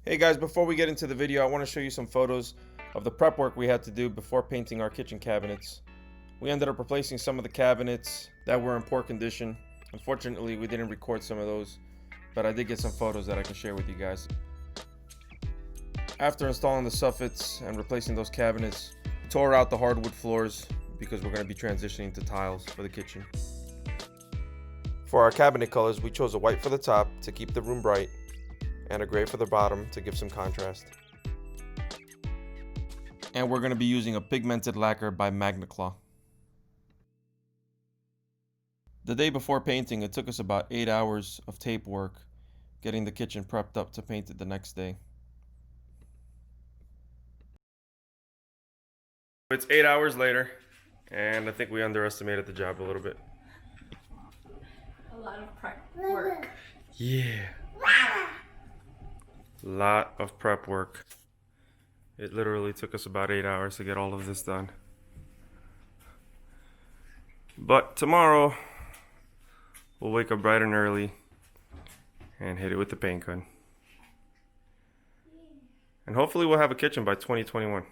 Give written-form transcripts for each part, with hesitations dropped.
Hey guys, before we get into the video, I want to show you some photos of the prep work we had to do before painting our kitchen cabinets. We ended up replacing some of the cabinets that were in poor condition. Unfortunately, we didn't record some of those, but I did get some photos that I can share with you guys. After installing the soffits and replacing those cabinets, we tore out the hardwood floors because we're going to be transitioning to tiles for the kitchen. For our cabinet colors, we chose a white for the top to keep the room bright, and a gray for the bottom to give some contrast. And we're going to be using a pigmented lacquer by MAGNACLAW. The day before painting, it took us about 8 hours of tape work, getting the kitchen prepped up to paint it the next day. It's 8 hours later, and I think we underestimated the job a little bit. A lot of prep work. Yeah. Lot of prep work. It literally took us about 8 hours to get all of this done. But tomorrow, we'll wake up bright and early and hit it with the paint gun. And hopefully we'll have a kitchen by 2021.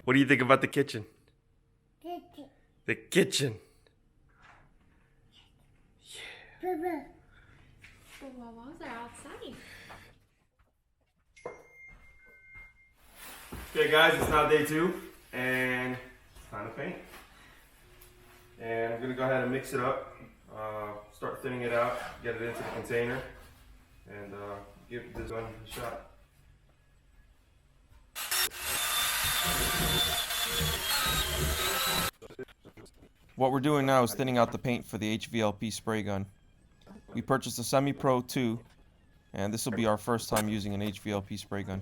What do you think about the kitchen? The kitchen. Yeah. The Wawas are outside. Okay guys, it's now day 2 and it's time to paint. And I'm gonna go ahead and mix it up, start thinning it out, get it into the container, and give this one a shot. What we're doing now is thinning out the paint for the HVLP spray gun. We purchased a Semi Pro 2, and this will be our first time using an HVLP spray gun.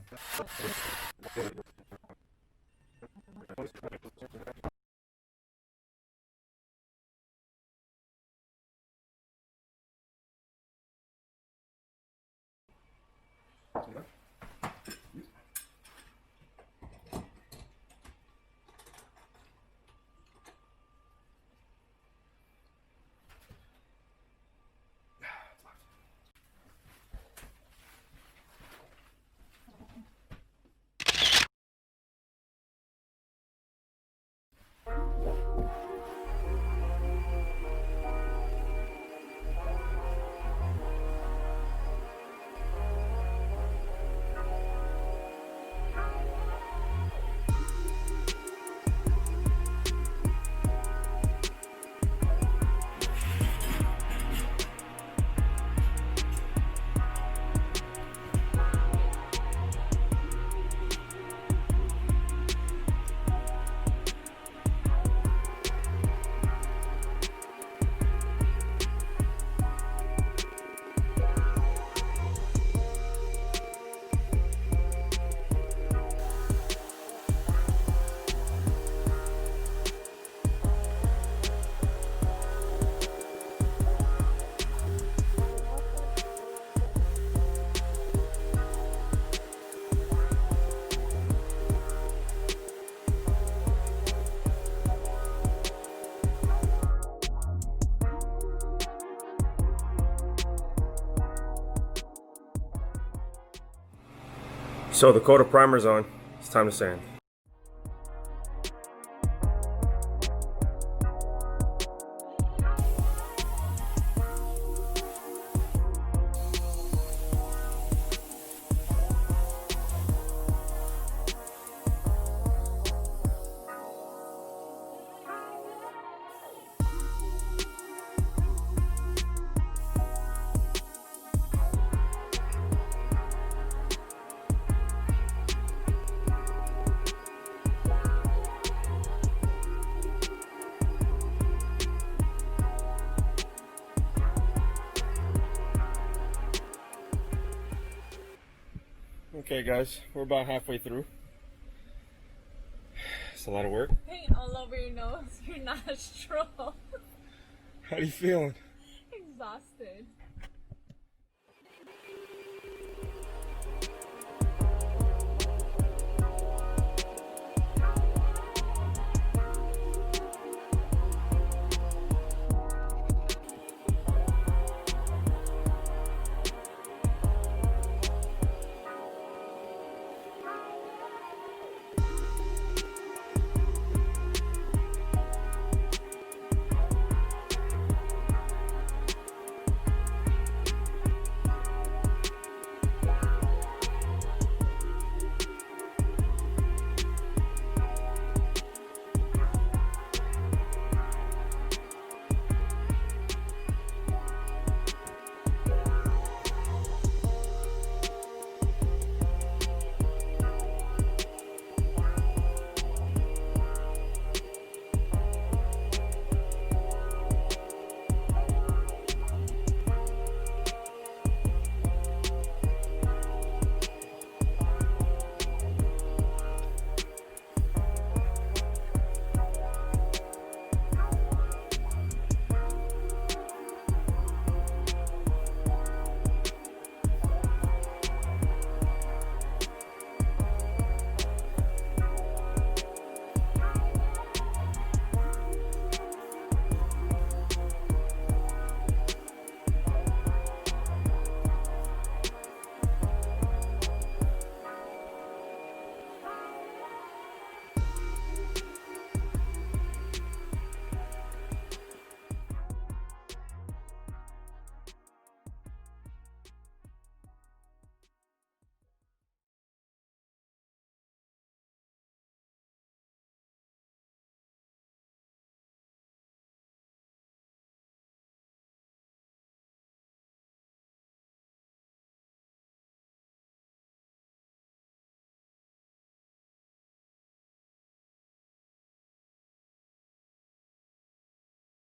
So the coat of primer's on. It's time to sand. Okay guys, we're about halfway through. It's a lot of work. Paint all over your nose, your nostril. How are you feeling? Exhausted.